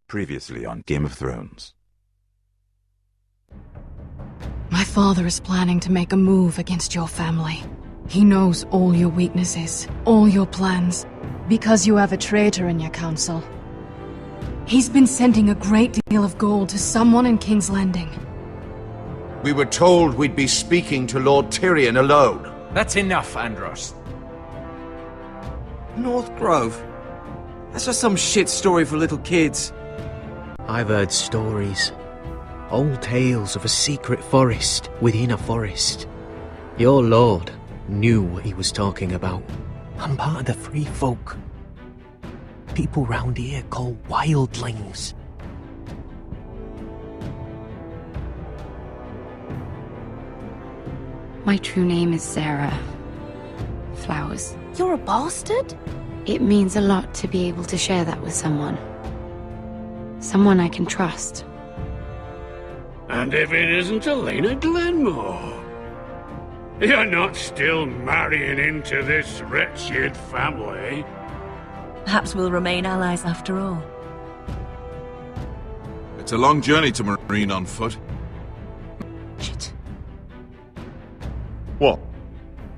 Previously on Game of Thrones. My father is planning to make a move against your family. He knows all your weaknesses, all your plans, because you have a traitor in your council. He's been sending a great deal of gold to someone in King's Landing. We were told we'd be speaking to Lord Tyrion alone. That's enough, Andros. North Grove? That's just some shit story for little kids. I've heard stories. Old tales of a secret forest within a forest. Your lord knew what he was talking about. I'm part of the free folk. People round here call wildlings. My true name is Sarah Flowers. You're a bastard? It means a lot to be able to share that with someone. Someone I can trust. And if it isn't Elena Glenmore? You're not still marrying into this wretched family? Perhaps we'll remain allies after all. It's a long journey to Marine on foot. Shit. What?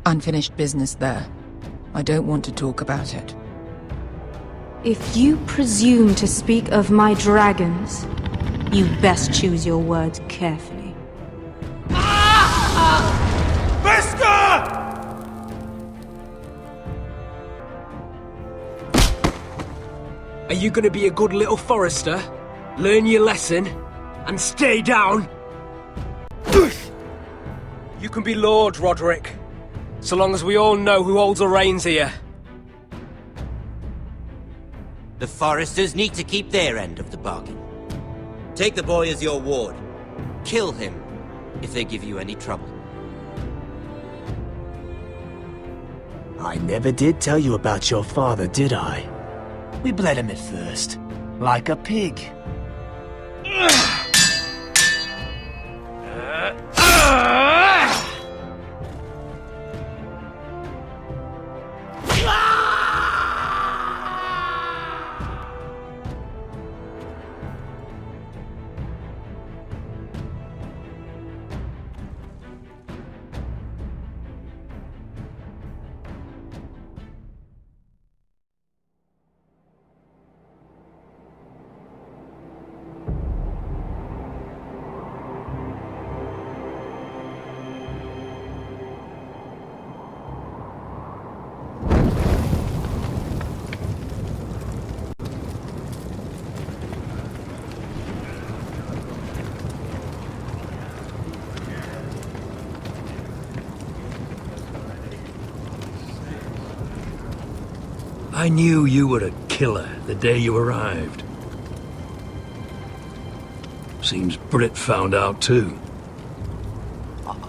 Unfinished business there. I don't want to talk about it. If you presume to speak of my dragons, you best choose your words carefully. Are you gonna be a good little forester? Learn your lesson? And stay down? You can be Lord, Roderick. So long as we all know who holds the reins here. The foresters need to keep their end of the bargain. Take the boy as your ward. Kill him if they give you any trouble. I never did tell you about your father, did I? We bled him at first, like a pig. I knew you were a killer the day you arrived. Seems Britt found out too.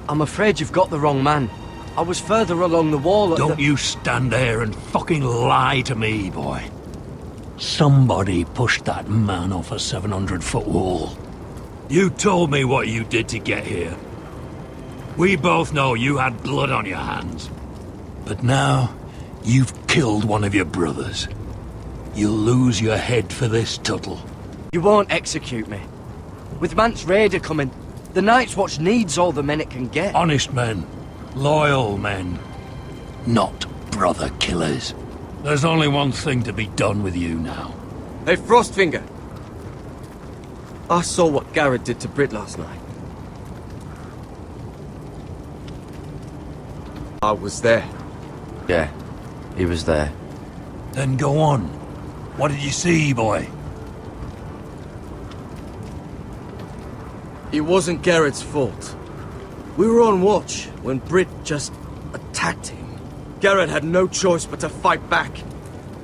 I'm afraid you've got the wrong man. I was further along the wall at Don't you stand there and fucking lie to me, boy. Somebody pushed that man off a 700-foot wall. You told me what you did to get here. We both know you had blood on your hands. But now, you've killed one of your brothers. You'll lose your head for this, Tuttle. You won't execute me. With Mance Raider coming, the Night's Watch needs all the men it can get. Honest men. Loyal men. Not brother killers. There's only one thing to be done with you now. Hey, Frostfinger. I saw what Garrett did to Britt last night. I was there. Yeah, he was there. Then go on. What did you see, boy? It wasn't Garrett's fault. We were on watch when Britt just attacked him. Garrett had no choice but to fight back.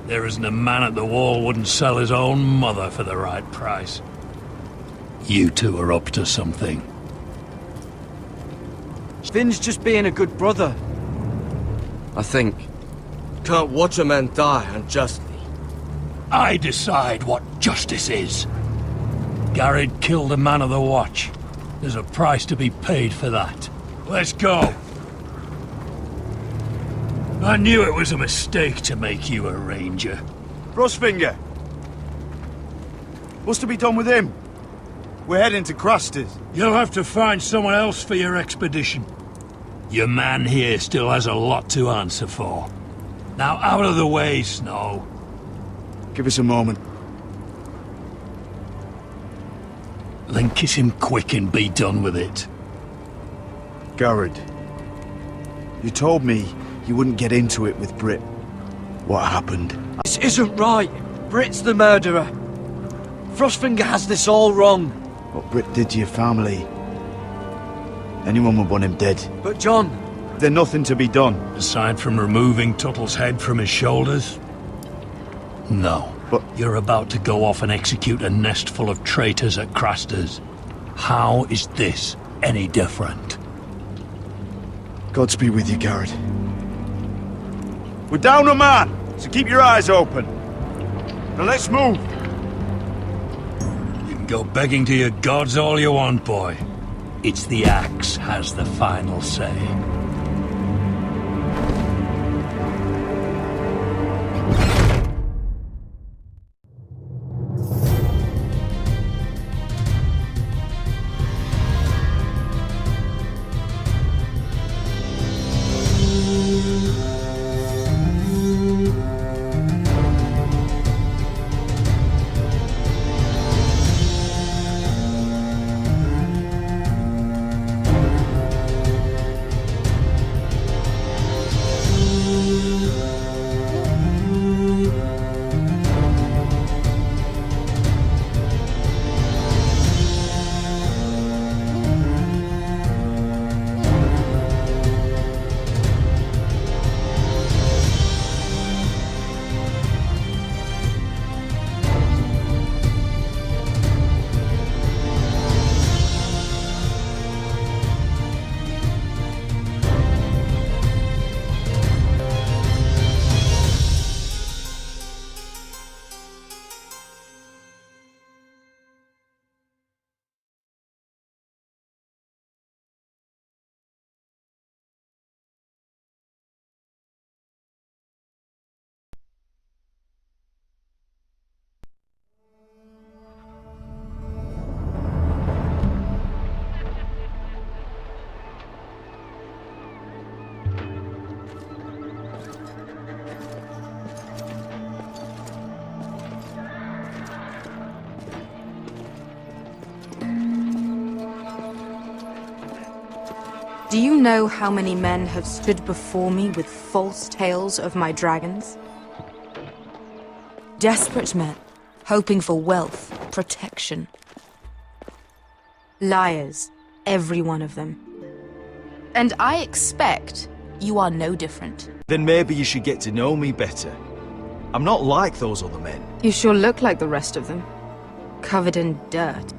There isn't a man at the wall wouldn't sell his own mother for the right price. You two are up to something. Finn's just being a good brother. I think. Can't watch a man die unjustly. I decide what justice is. Garrett killed a man of the watch. There's a price to be paid for that. Let's go. I knew it was a mistake to make you a ranger. Frostfinger! What's to be done with him? We're heading to Craster's. You'll have to find someone else for your expedition. Your man here still has a lot to answer for. Now out of the way, Snow. Give us a moment. Then kiss him quick and be done with it. Garrett, you told me you wouldn't get into it with Britt. What happened? This isn't right. Britt's the murderer. Frostfinger has this all wrong. What Britt did to your family. Anyone would want him dead. But John... There's nothing to be done. Aside from removing Tuttle's head from his shoulders? No. But you're about to go off and execute a nest full of traitors at Craster's. How is this any different? Godspeed with you, Garrett. We're down a man, so keep your eyes open. Now let's move. You can go begging to your gods all you want, boy. It's the axe has the final say. Do you know how many men have stood before me with false tales of my dragons? Desperate men, hoping for wealth, protection. Liars, every one of them. And I expect you are no different. Then maybe you should get to know me better. I'm not like those other men. You sure look like the rest of them. Covered in dirt.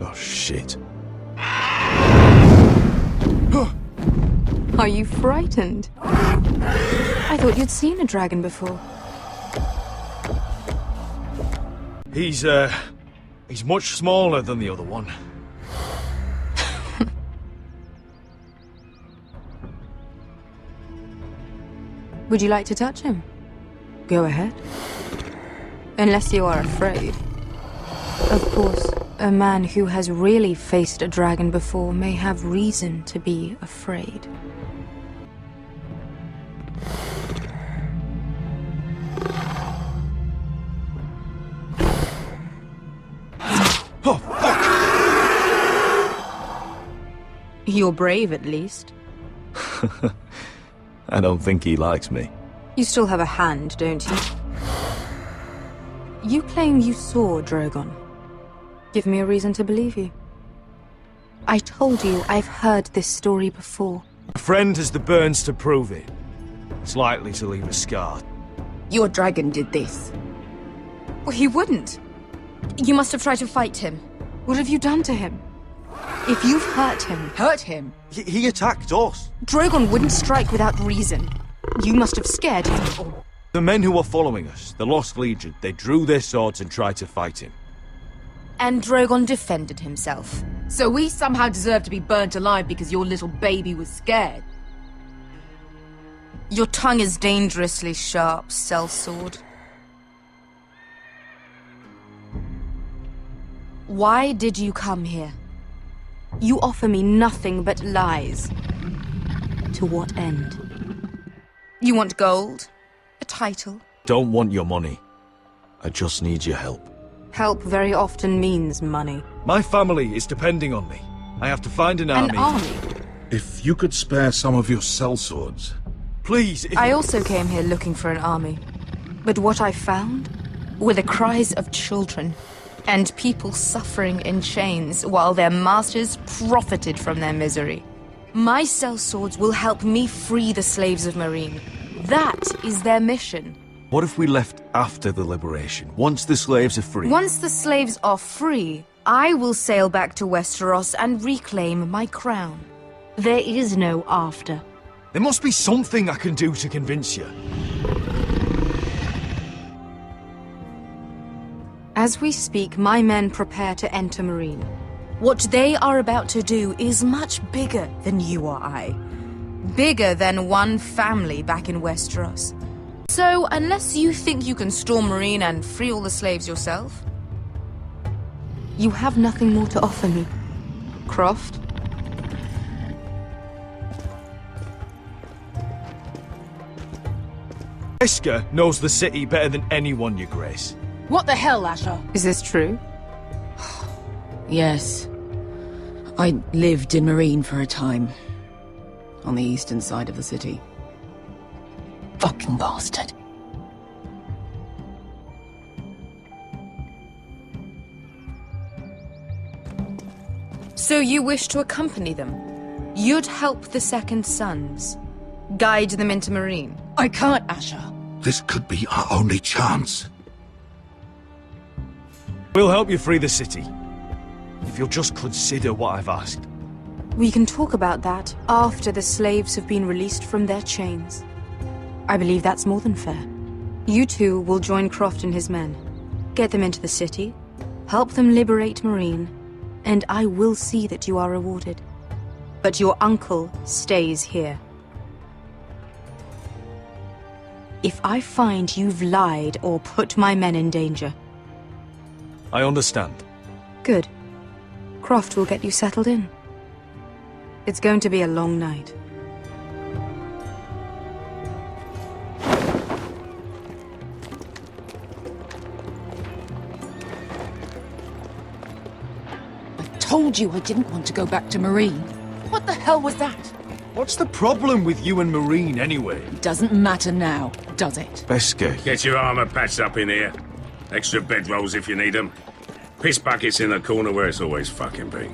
Oh, shit. Are you frightened? I thought you'd seen a dragon before. He's much smaller than the other one. Would you like to touch him? Go ahead. Unless you are afraid. Of course, a man who has really faced a dragon before may have reason to be afraid. Oh, fuck! You're brave, at least. I don't think he likes me. You still have a hand, don't you? You claim you saw Drogon. Give me a reason to believe you. I told you I've heard this story before. A friend has the burns to prove it. It's likely to leave a scar. Your dragon did this. Well, he wouldn't. You must have tried to fight him. What have you done to him? If you've hurt him... Hurt him? He attacked us. Drogon wouldn't strike without reason. You must have scared him. The men who were following us, the Lost Legion, they drew their swords and tried to fight him. And Drogon defended himself. So we somehow deserve to be burnt alive because your little baby was scared? Your tongue is dangerously sharp, sellsword. Why did you come here? You offer me nothing but lies. To what end? You want gold? A title? Don't want your money. I just need your help. Help very often means money. My family is depending on me. I have to find an army. An army? If you could spare some of your sellswords. Please, I also came here looking for an army. But what I found were the cries of children and people suffering in chains while their masters profited from their misery. My sellswords will help me free the slaves of Marine. That is their mission. what if we left after the liberation, once the slaves are free? Once the slaves are free, I will sail back to Westeros and reclaim my crown. There is no after. There must be something I can do to convince you. As we speak, my men prepare to enter Marine. What they are about to do is much bigger than you or I. Bigger than one family back in Westeros. So, unless you think you can storm Marine and free all the slaves yourself, you have nothing more to offer me, Croft. Iska knows the city better than anyone, Your Grace. What the hell, Asher? Is this true? Yes. I lived in Marine for a time. On the eastern side of the city. Fucking bastard. So you wish to accompany them? You'd help the Second Sons? Guide them into Marine? I can't, Asher. This could be our only chance. We'll help you free the city. If you'll just consider what I've asked. We can talk about that after the slaves have been released from their chains. I believe that's more than fair. You two will join Croft and his men. Get them into the city, help them liberate Marine, and I will see that you are rewarded. But your uncle stays here. If I find you've lied or put my men in danger... I understand. Good. Croft will get you settled in. It's going to be a long night. I told you I didn't want to go back to Marine. What the hell was that? What's the problem with you and Marine, anyway? It doesn't matter now, does it? Beske. Get your armor patched up in here. Extra bedrolls if you need them. Piss buckets in the corner where it's always fucking been.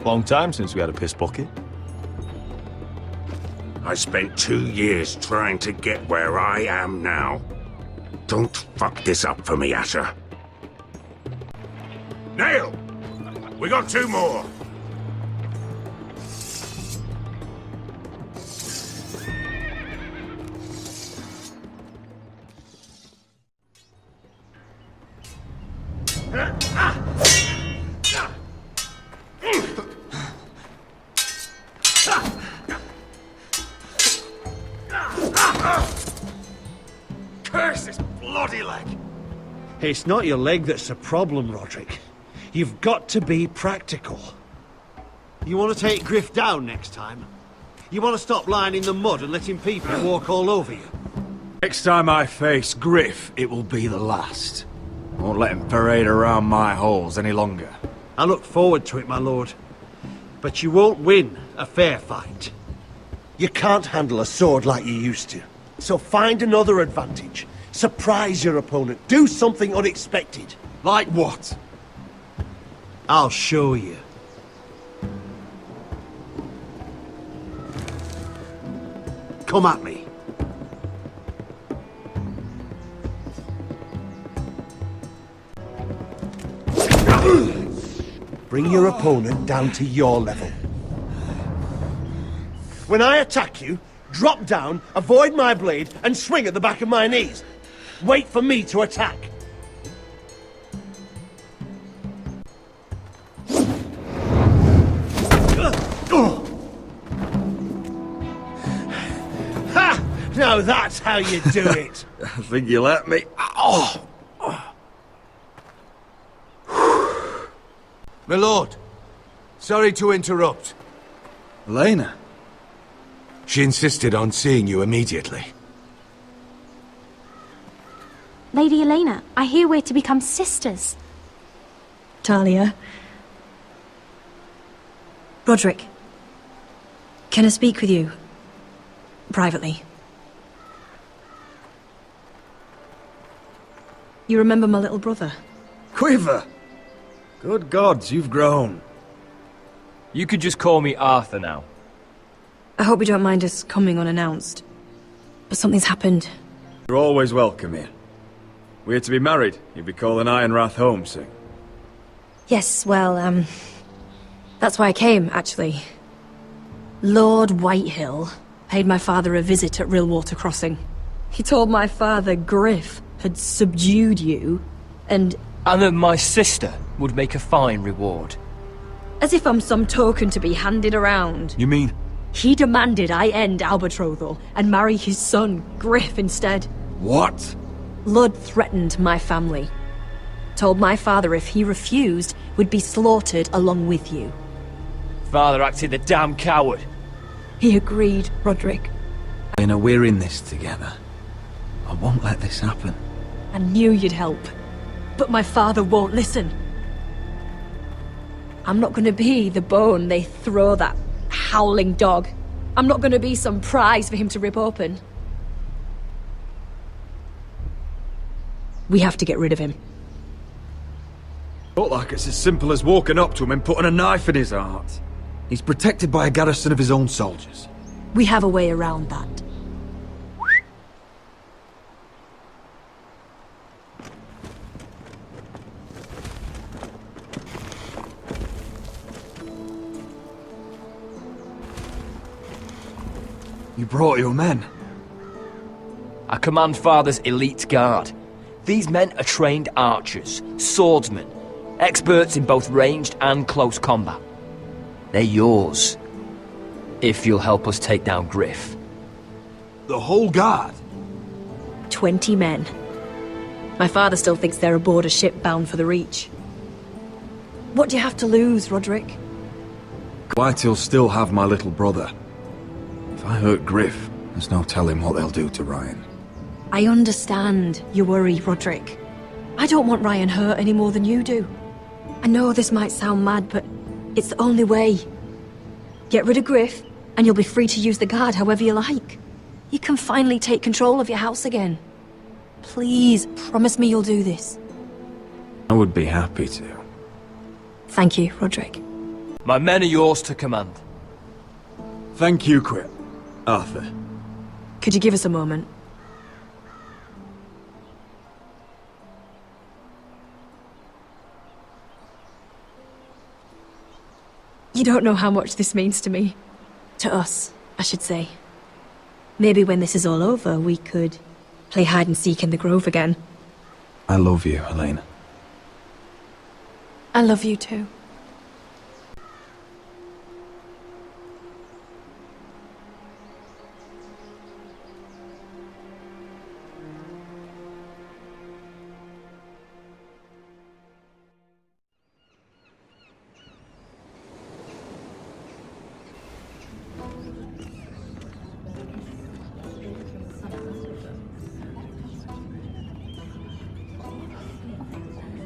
Long time since we had a piss bucket. I spent 2 years trying to get where I am now. Don't fuck this up for me, Asher. Nail! We got 2 more! Curse this bloody leg! It's not your leg that's the problem, Roderick. You've got to be practical. You want to take Griff down next time? You want to stop lying in the mud and letting people walk all over you? Next time I face Griff, it will be the last. I won't let him parade around my halls any longer. I look forward to it, my lord. But you won't win a fair fight. You can't handle a sword like you used to. So find another advantage. Surprise your opponent. Do something unexpected. Like what? I'll show you. Come at me. Bring your opponent down to your level. When I attack you, drop down, avoid my blade, and swing at the back of my knees. Wait for me to attack. So that's how you do it. I think you let me. Oh! My lord, sorry to interrupt. Elena? She insisted on seeing you immediately. Lady Elena, I hear we're to become sisters. Talia. Roderick. Can I speak with you? Privately. You remember my little brother? Quiver! Good gods, you've grown. You could just call me Arthur now. I hope you don't mind us coming unannounced. But something's happened. You're always welcome here. We're to be married. You'd be calling Ironrath home soon. Yes, well, that's why I came, actually. Lord Whitehill paid my father a visit at Rillwater Crossing. He told my father Griff had subdued you, and that my sister would make a fine reward. As if I'm some token to be handed around. You mean? He demanded I end our betrothal and marry his son, Griff, instead. What? Lud threatened my family. Told my father if he refused, we'd be slaughtered along with you. Father acted the damn coward. He agreed, Roderick. Elena, we're in this together. I won't let this happen. I knew you'd help. But my father won't listen. I'm not gonna be the bone they throw that howling dog. I'm not gonna be some prize for him to rip open. We have to get rid of him. Not like it's as simple as walking up to him and putting a knife in his heart. He's protected by a garrison of his own soldiers. We have a way around that. You brought your men. I command Father's elite guard. These men are trained archers, swordsmen, experts in both ranged and close combat. They're yours, if you'll help us take down Griff. The whole guard? 20 men. My father still thinks they're aboard a ship bound for the Reach. What do you have to lose, Roderick? White'll still have my little brother. If I hurt Griff, there's no telling what they'll do to Ryan. I understand your worry, Roderick. I don't want Ryan hurt any more than you do. I know this might sound mad, but it's the only way. Get rid of Griff, and you'll be free to use the guard however you like. You can finally take control of your house again. Please, promise me you'll do this. I would be happy to. Thank you, Roderick. My men are yours to command. Thank you, Quip. Arthur. Could you give us a moment? You don't know how much this means to me. To us, I should say. Maybe when this is all over, we could play hide and seek in the grove again. I love you, Elena. I love you too.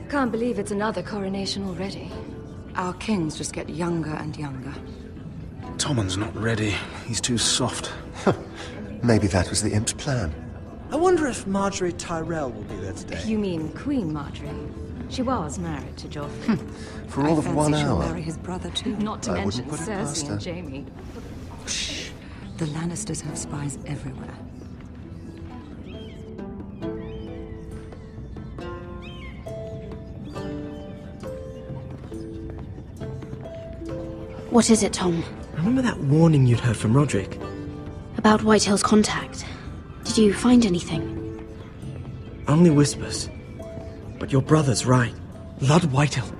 Can't believe it's another coronation already. Our kings just get younger and younger. Tommen's not ready. He's too soft. Maybe that was the imp's plan. I wonder if Marjorie Tyrell will be there today. You mean Queen Marjorie? She was married to Joffrey. For all of 1 she'll hour. marry his brother too. Not to I mention wouldn't put it past Cersei her. and Jaime. Shh. The Lannisters have spies everywhere. What is it, Tom? Remember that warning you'd heard from Roderick? About Whitehill's contact. Did you find anything? Only whispers. But your brother's right. Lord Whitehill.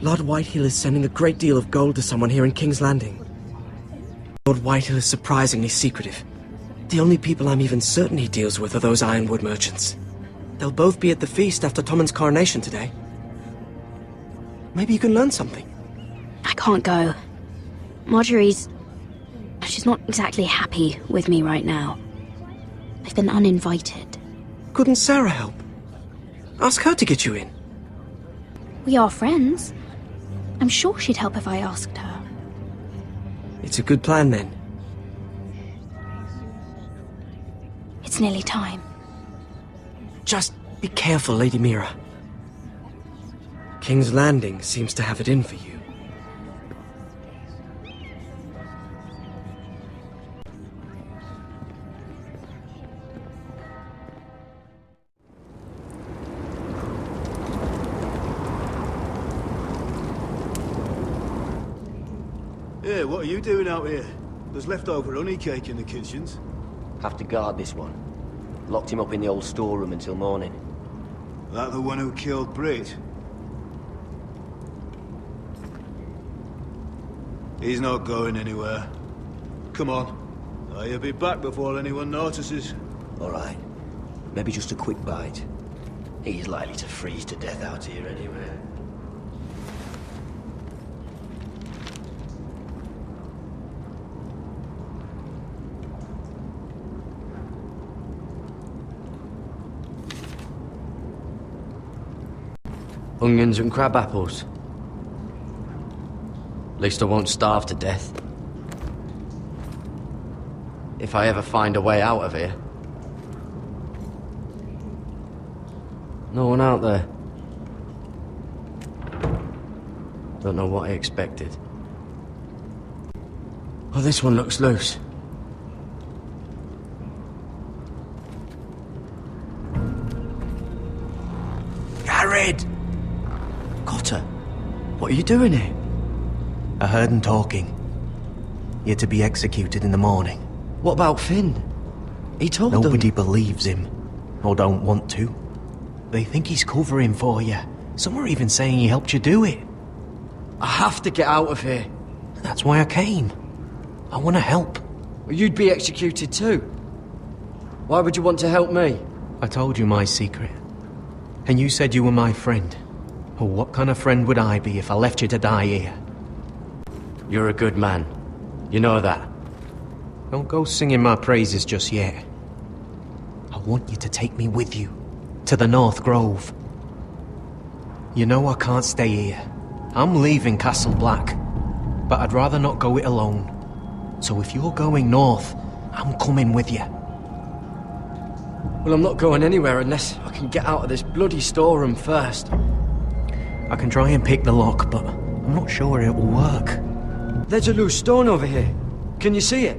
Lord Whitehill is sending a great deal of gold to someone here in King's Landing. Lord Whitehill is surprisingly secretive. The only people I'm even certain he deals with are those ironwood merchants. They'll both be at the feast after Tommen's coronation today. Maybe you can learn something. I can't go. She's not exactly happy with me right now. I've been uninvited. Couldn't Sarah help? Ask her to get you in. We are friends. I'm sure she'd help if I asked her. It's a good plan, then. It's nearly time. Just be careful, Lady Mira. King's Landing seems to have it in for you. Yeah, what are you doing out here? There's leftover honey cake in the kitchens. Have to guard this one. Locked him up in the old storeroom until morning. That the one who killed Brit? He's not going anywhere. Come on. I'll be back before anyone notices. Alright. Maybe just a quick bite. He's likely to freeze to death out here anyway. Onions and crab apples. At least I won't starve to death. If I ever find a way out of here. No one out there. Don't know what I expected. Oh, this one looks loose. Garrett! Cotter, what are you doing here? I heard him talking. You're to be executed in the morning. What about Finn? He told them... Nobody believes him. Or don't want to. They think he's covering for you. Some are even saying he helped you do it. I have to get out of here. That's why I came. I want to help. Well, you'd be executed too. Why would you want to help me? I told you my secret. And you said you were my friend. Well, what kind of friend would I be if I left you to die here? You're a good man. You know that. Don't go singing my praises just yet. I want you to take me with you. To the North Grove. You know I can't stay here. I'm leaving Castle Black. But I'd rather not go it alone. So if you're going north, I'm coming with you. Well, I'm not going anywhere unless I can get out of this bloody storeroom first. I can try and pick the lock, but I'm not sure it will work. There's a loose stone over here. Can you see it?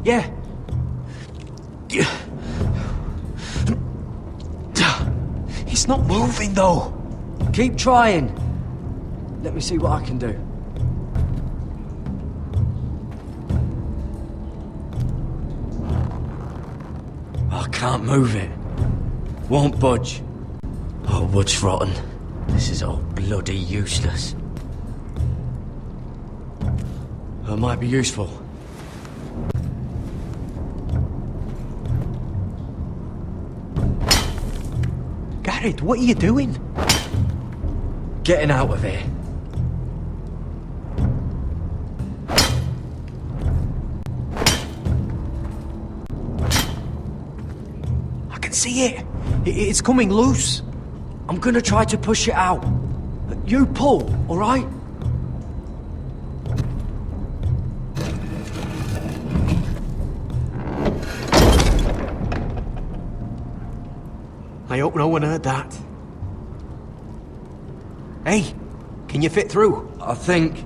Yeah. It's not moving, though. Keep trying. Let me see what I can do. I can't move it. Won't budge. Oh, wood's rotten. This is all bloody useless. It might be useful. Garrett, what are you doing? Getting out of here. I can see it. It's coming loose. I'm gonna try to push it out. You pull, all right? I hope no one heard that. Hey, can you fit through? I think.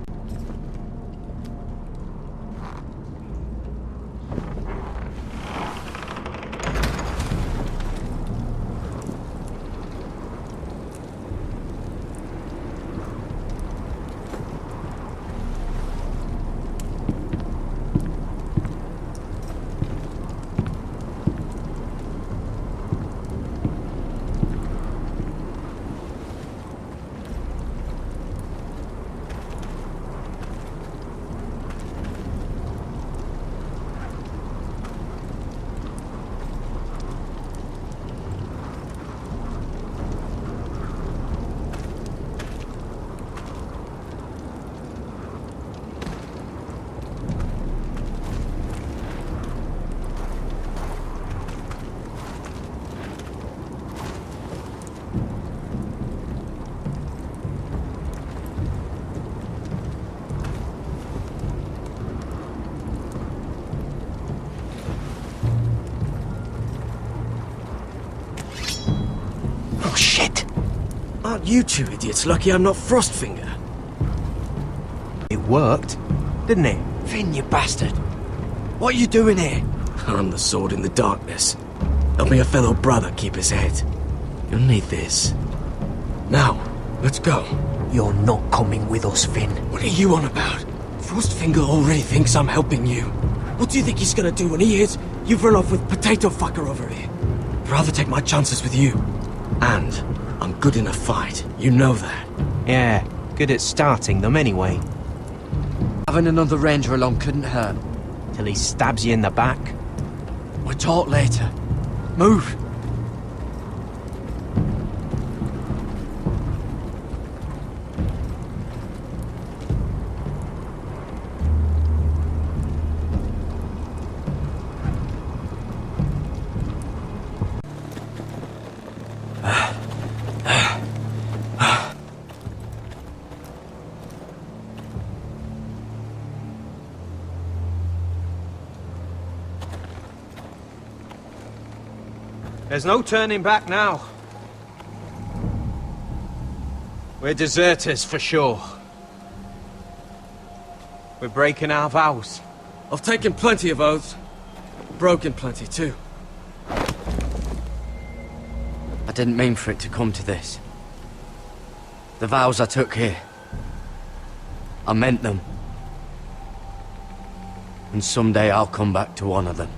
Aren't you two idiots lucky I'm not Frostfinger? It worked, didn't it? Finn, you bastard! What are you doing here? I'm the sword in the darkness. Helping a fellow brother keep his head. You'll need this. Now, let's go. You're not coming with us, Finn. What are you on about? Frostfinger already thinks I'm helping you. What do you think he's gonna do when he hears you've run off with Potato Fucker over here? I'd rather take my chances with you. And I'm good in a fight. You know that. Yeah, good at starting them anyway. Having another ranger along couldn't hurt. Till he stabs you in the back. We'll talk later. Move! There's no turning back now. We're deserters for sure. We're breaking our vows. I've taken plenty of oaths. Broken plenty too. I didn't mean for it to come to this. The vows I took here, I meant them. And someday I'll come back to honor them.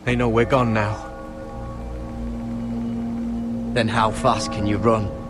They know we're gone now. Then how fast can you run?